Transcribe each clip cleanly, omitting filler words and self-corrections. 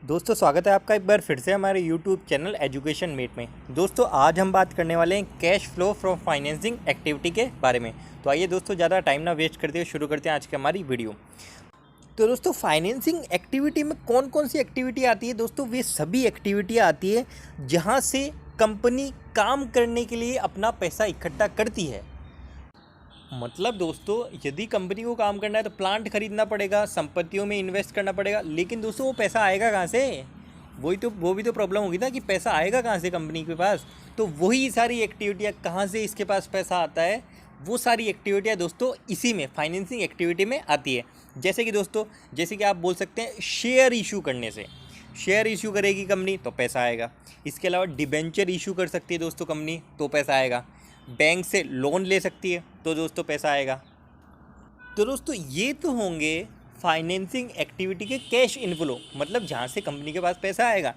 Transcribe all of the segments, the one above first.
दोस्तों स्वागत है आपका एक बार फिर से हमारे यूट्यूब चैनल एजुकेशन मीट में। दोस्तों आज हम बात करने वाले हैं cash flow from financing activity के बारे में। तो आइए दोस्तों ज़्यादा टाइम ना वेस्ट करते हुए शुरू करते हैं आज की हमारी वीडियो। तो दोस्तों फाइनेंसिंग एक्टिविटी में कौन कौन सी एक्टिविटी आती है दोस्तों? वे सभी एक्टिविटी आती है जहाँ से कंपनी काम करने के लिए अपना पैसा इकट्ठा करती है। मतलब दोस्तों यदि कंपनी को काम करना है तो प्लांट खरीदना पड़ेगा, संपत्तियों में इन्वेस्ट करना पड़ेगा, लेकिन दोस्तों वो पैसा आएगा कहाँ से? वो भी तो प्रॉब्लम होगी ना कि पैसा आएगा कहाँ से कंपनी के पास। तो वही सारी एक्टिविटियाँ कहाँ से इसके पास पैसा आता है, वो सारी एक्टिविटियाँ दोस्तों इसी में फाइनेंसिंग एक्टिविटी में आती है। जैसे कि आप बोल सकते हैं शेयर इशू करने से, शेयर इशू करेगी कंपनी तो पैसा आएगा। इसके अलावा डिबेंचर इशू कर सकती है दोस्तों कंपनी तो पैसा आएगा। बैंक से लोन ले सकती है तो दोस्तों पैसा आएगा। तो दोस्तों ये तो होंगे फाइनेंसिंग एक्टिविटी के कैश इनफ्लो, मतलब जहाँ से कंपनी के पास पैसा आएगा।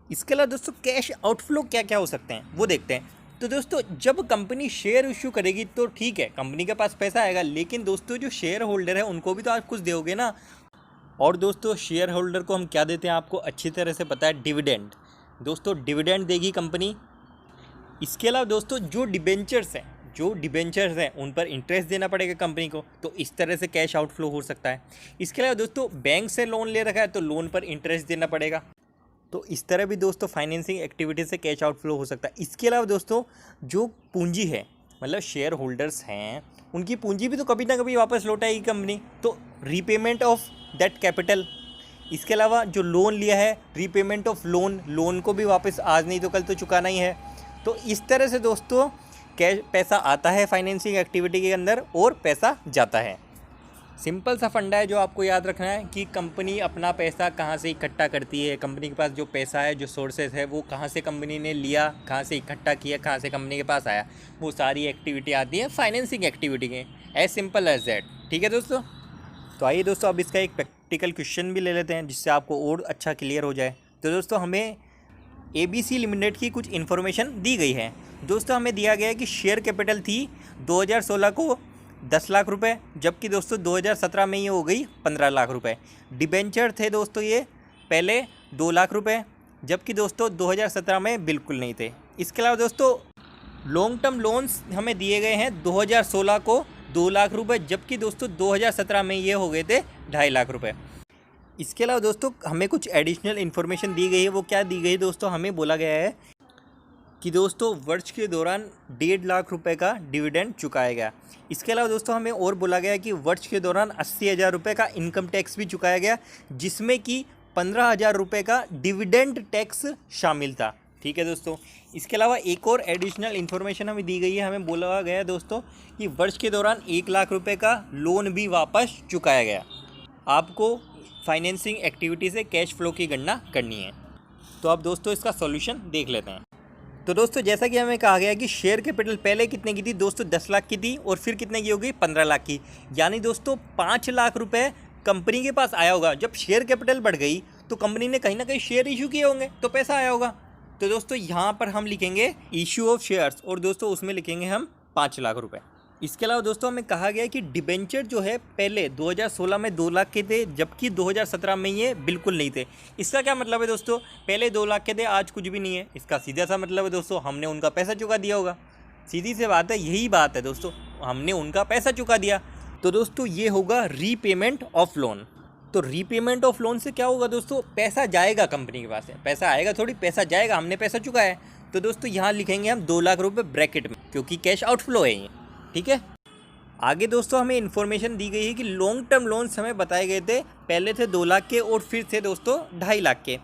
इसके अलावा दोस्तों कैश आउटफ्लो क्या क्या हो सकते हैं वो देखते हैं। तो दोस्तों जब कंपनी शेयर इशू करेगी तो ठीक है, कंपनी के पास पैसा आएगा, लेकिन दोस्तों जो शेयर होल्डर है उनको भी तो आप कुछ दोगे ना। और दोस्तों शेयर होल्डर को हम क्या देते हैं आपको अच्छी तरह से पता है, डिविडेंड। दोस्तों डिविडेंड देगी कंपनी। इसके अलावा दोस्तों जो डिबेंचर्स हैं उन पर इंटरेस्ट देना पड़ेगा कंपनी को, तो इस तरह से कैश आउटफ्लो हो सकता है। इसके अलावा दोस्तों बैंक से लोन ले रखा है तो लोन पर इंटरेस्ट देना पड़ेगा, तो इस तरह भी दोस्तों फाइनेंसिंग एक्टिविटी से कैश आउटफ्लो हो सकता है। इसके अलावा दोस्तों जो पूंजी है, मतलब शेयर होल्डर्स हैं, उनकी पूंजी भी तो कभी ना कभी वापस लौटाएगी कंपनी, तो रीपेमेंट ऑफ दैट कैपिटल। इसके अलावा जो लोन लिया है, रीपेमेंट ऑफ लोन को भी वापस आज नहीं तो कल तो चुकाना ही है। तो इस तरह से दोस्तों कैश पैसा आता है फाइनेंसिंग एक्टिविटी के अंदर और पैसा जाता है। सिंपल सा फंडा है जो आपको याद रखना है कि कंपनी अपना पैसा कहाँ से इकट्ठा करती है, कंपनी के पास जो पैसा है, जो सोर्सेज है, वो कहाँ से कंपनी ने लिया, कहाँ से इकट्ठा किया, कहाँ से कंपनी के पास आया, वो सारी एक्टिविटी आती है फाइनेंसिंग एक्टिविटी के। As simple as that. ठीक है दोस्तों। तो आइए दोस्तों अब इसका एक प्रैक्टिकल क्वेश्चन भी ले लेते हैं जिससे आपको और अच्छा क्लियर हो जाए। तो दोस्तों हमें ABC लिमिटेड की कुछ इन्फॉर्मेशन दी गई है। दोस्तों हमें दिया गया है कि शेयर कैपिटल थी 2016 को 10 लाख रुपए, जबकि दोस्तों 2017 में ये हो गई 15 लाख रुपए। डिबेंचर थे दोस्तों ये पहले 2 लाख रुपए, जबकि दोस्तों 2017 में बिल्कुल नहीं थे। इसके अलावा दोस्तों लॉन्ग टर्म लोन्स हमें दिए गए हैं 2016 को 2 लाख रुपए, जबकि दोस्तों 2017 में ये हो गए थे 2.5 लाख रुपए। इसके अलावा दोस्तों हमें कुछ एडिशनल इन्फॉर्मेशन दी गई है। वो क्या दी गई है दोस्तों? हमें बोला गया है कि दोस्तों वर्ष के दौरान 1.5 लाख रुपए का डिविडेंड चुकाया गया। इसके अलावा दोस्तों हमें और बोला गया है कि वर्ष के दौरान 80,000 रुपये का इनकम टैक्स भी चुकाया गया, जिसमें कि 15,000 रुपये का डिविडेंड टैक्स शामिल था। ठीक है दोस्तों। इसके अलावा एक और एडिशनल इन्फॉर्मेशन हमें दी गई है। हमें बोला गया है दोस्तों कि वर्ष के दौरान 1 लाख रुपये का लोन भी वापस चुकाया गया। आपको फाइनेंसिंग एक्टिविटी से कैश फ्लो की गणना करनी है। तो अब दोस्तों इसका सॉल्यूशन देख लेते हैं। तो दोस्तों जैसा कि हमें कहा गया कि शेयर कैपिटल पहले कितने की थी दोस्तों? 10 लाख की थी, और फिर कितने की होगी? 15 लाख की। यानी दोस्तों 5 लाख रुपए कंपनी के पास आया होगा। जब शेयर कैपिटल बढ़ गई तो कंपनी ने कहीं ना कहीं शेयर इशू किए होंगे तो पैसा आया होगा। तो दोस्तों यहाँ पर हम लिखेंगे इशू ऑफ शेयर्स, और दोस्तों उसमें लिखेंगे हम 5 लाख रुपये। इसके अलावा दोस्तों हमें कहा गया कि डिबेंचर जो है पहले 2016 में 2 लाख के थे, जबकि 2017 में ये बिल्कुल नहीं थे। इसका क्या मतलब है दोस्तों? पहले 2 लाख के थे, आज कुछ भी नहीं है। इसका सीधा सा मतलब है दोस्तों हमने उनका पैसा चुका दिया होगा। सीधी सी बात है, यही बात है दोस्तों, हमने उनका पैसा चुका दिया। तो दोस्तों ये होगा रीपेमेंट ऑफ लोन। तो रीपेमेंट ऑफ लोन से क्या होगा दोस्तों? पैसा जाएगा कंपनी के पास है, पैसा आएगा थोड़ी, पैसा जाएगा, हमने पैसा चुकाया है। तो दोस्तों यहाँ लिखेंगे हम 2 लाख रुपये ब्रैकेट में, क्योंकि कैश आउटफ्लो है ये। ठीक है। आगे दोस्तों हमें इन्फॉर्मेशन दी गई है कि लॉन्ग टर्म लोन्स हमें बताए गए थे, पहले थे 2 लाख के और फिर थे दोस्तों 2.5 लाख के।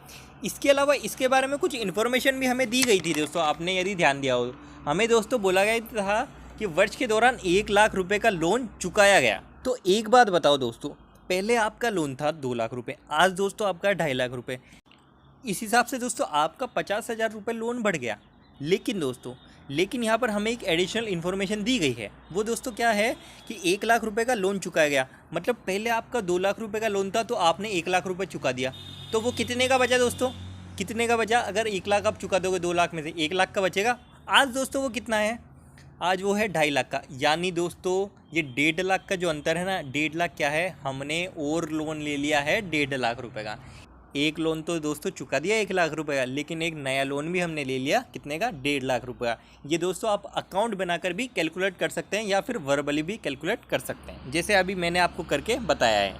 इसके अलावा इसके बारे में कुछ इन्फॉर्मेशन भी हमें दी गई थी दोस्तों, आपने यदि ध्यान दिया हो। हमें दोस्तों बोला गया था कि वर्ष के दौरान 1 लाख रुपये का लोन चुकाया गया। तो एक बात बताओ दोस्तों, पहले आपका लोन था 2 लाख रुपये, आज दोस्तों आपका 2.5 लाख रुपये। इस हिसाब से दोस्तों आपका 50,000 रुपये लोन बढ़ गया। लेकिन यहाँ पर हमें एक एडिशनल इन्फॉर्मेशन दी गई है। वो दोस्तों क्या है कि 1 लाख रुपए का लोन चुकाया गया, मतलब पहले आपका 2 लाख रुपए का लोन था तो आपने 1 लाख रुपए चुका दिया। तो वो कितने का बचा दोस्तों? कितने का बचा? अगर 1 लाख आप चुका दोगे 2 लाख में से 1 लाख का बचेगा। आज दोस्तों वो कितना है? आज वो है 2.5 लाख का। यानी दोस्तों ये 1.5 लाख का जो अंतर है ना, 1.5 लाख क्या है, हमने और लोन ले लिया है 1.5 लाख रुपए का। एक लोन तो दोस्तों चुका दिया 1 लाख रुपए का, लेकिन एक नया लोन भी हमने ले लिया कितने का, 1.5 लाख रुपए का। ये दोस्तों आप अकाउंट बनाकर भी कैलकुलेट कर सकते हैं या फिर वर्बली भी कैलकुलेट कर सकते हैं, जैसे अभी मैंने आपको करके बताया है।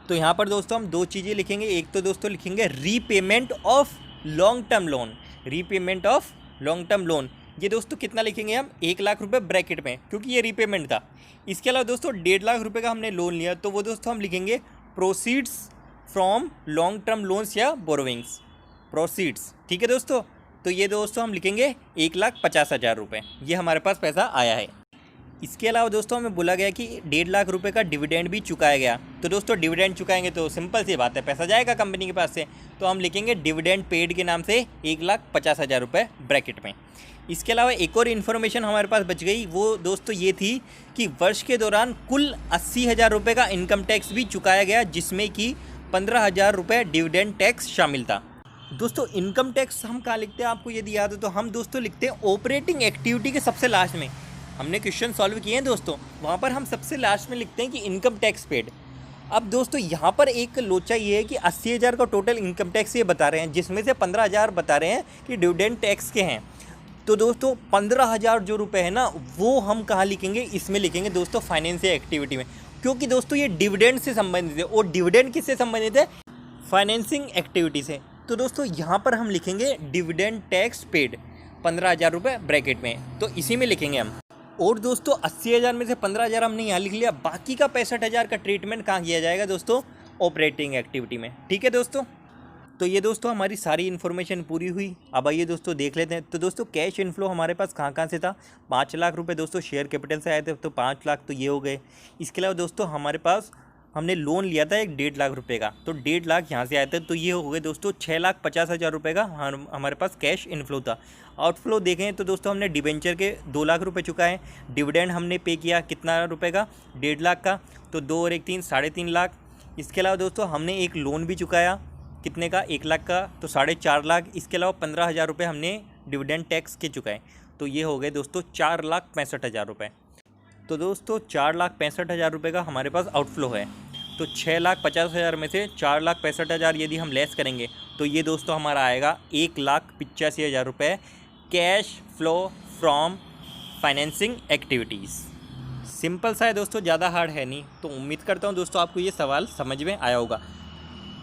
तो यहाँ पर दोस्तों हम 2 चीज़ें लिखेंगे। एक तो दोस्तों लिखेंगे repayment of long term loan, repayment of long term loan. ये दोस्तों कितना लिखेंगे हम, 1 लाख रुपए ब्रैकेट में, क्योंकि ये रीपेमेंट था। इसके अलावा दोस्तों 1.5 लाख रुपए का हमने लोन लिया, तो वो दोस्तों हम लिखेंगे proceeds from long term loans या बोरोविंग्स, प्रोसीड्स। ठीक है दोस्तों, तो ये दोस्तों हम लिखेंगे 1,50,000 रुपये, ये हमारे पास पैसा आया है। इसके अलावा दोस्तों हमें बोला गया कि 1.5 लाख रुपए का डिविडेंड भी चुकाया गया। तो दोस्तों डिविडेंड चुकाएंगे तो सिंपल सी बात है, पैसा जाएगा कंपनी के पास से, तो हम लिखेंगे डिविडेंड पेड के नाम से 1,50,000 रुपये ब्रैकेट में। इसके अलावा एक और इन्फॉर्मेशन हमारे पास बच गई, वो दोस्तों ये थी कि वर्ष के दौरान कुल 80,000 रुपये का इनकम टैक्स भी चुकाया गया, जिसमें कि 15,000 रुपये डिविडेंड टैक्स शामिल था। दोस्तों इनकम टैक्स हम कहाँ लिखते हैं, आपको यदि याद हो तो हम दोस्तों लिखते हैं ऑपरेटिंग एक्टिविटी के सबसे लास्ट में। हमने क्वेश्चन सॉल्व किए हैं दोस्तों, वहाँ पर हम सबसे लास्ट में लिखते हैं कि इनकम टैक्स पेड। अब दोस्तों यहाँ पर एक लोचा ये है कि 80,000 का टोटल इनकम टैक्स ये बता रहे हैं, जिसमें से 15,000 बता रहे हैं कि डिविडेंड टैक्स के हैं। तो दोस्तों 15,000 जो रुपये है ना, वो हम कहाँ लिखेंगे, इसमें लिखेंगे दोस्तों फाइनेंशियल एक्टिविटी में, क्योंकि दोस्तों ये डिविडेंड से संबंधित है। और डिविडेंड किससे संबंधित है, फाइनेंसिंग एक्टिविटी से। तो दोस्तों यहाँ पर हम लिखेंगे डिविडेंड टैक्स पेड 15,000 रुपये ब्रैकेट में, तो इसी में लिखेंगे हम। और दोस्तों 80,000 में से 15,000 हमने यहाँ लिख लिया, बाकी का 65,000 का ट्रीटमेंट कहाँ किया जाएगा दोस्तों, ऑपरेटिंग एक्टिविटी में। ठीक है दोस्तों, तो ये दोस्तों हमारी सारी इन्फॉर्मेशन पूरी हुई। अब आइए दोस्तों देख लेते हैं। तो दोस्तों कैश इनफ्लो हमारे पास कहाँ कहाँ से था, 5 लाख रुपए दोस्तों शेयर कैपिटल से आए थे, तो 5 लाख तो ये हो गए। इसके अलावा दोस्तों हमारे पास हमने लोन लिया था एक 1.5 लाख रुपए का, तो 1.5 लाख यहाँ से आए थे, तो ये हो गए दोस्तों 6,50,000 रुपये का हमारे पास कैश इनफ्लो था। आउटफ्लो देखें तो दोस्तों हमने डिबेंचर के 2 लाख रुपए चुकाए, डिविडेंड हमने पे किया कितना रुपए का, 1.5 लाख का, तो 2 और 1 3, 3.5 लाख। इसके अलावा दोस्तों हमने एक लोन भी चुकाया कितने का, 1 लाख का, तो 4.5 लाख। इसके अलावा 15,000 रुपये हमने डिविडेंड टैक्स के चुकाए, तो ये हो गए दोस्तों 4,65,000 रुपये। तो दोस्तों 4,65,000 रुपये का हमारे पास आउटफ्लो है। तो 6,50,000 में से 4,65,000 यदि हम लेस करेंगे तो ये दोस्तों हमारा आएगा 1,85,000 रुपये cash flow from financing activities. Simple सा है दोस्तों, ज़्यादा हार्ड है नहीं। तो उम्मीद करता हूँ दोस्तों आपको ये सवाल समझ में आया होगा।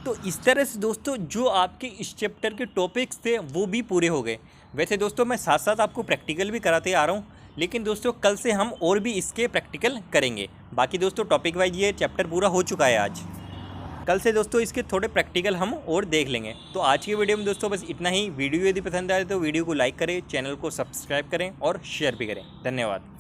तो इस तरह से दोस्तों जो आपके इस चैप्टर के टॉपिक्स थे वो भी पूरे हो गए। वैसे दोस्तों मैं साथ साथ आपको प्रैक्टिकल भी कराते आ रहा हूँ, लेकिन दोस्तों कल से हम और भी इसके प्रैक्टिकल करेंगे। बाकी दोस्तों टॉपिक वाइज ये चैप्टर पूरा हो चुका है आज। कल से दोस्तों इसके थोड़े प्रैक्टिकल हम और देख लेंगे। तो आज की वीडियो में दोस्तों बस इतना ही। वीडियो यदि पसंद आए तो वीडियो को लाइक करें, चैनल को सब्सक्राइब करें और शेयर भी करें। धन्यवाद।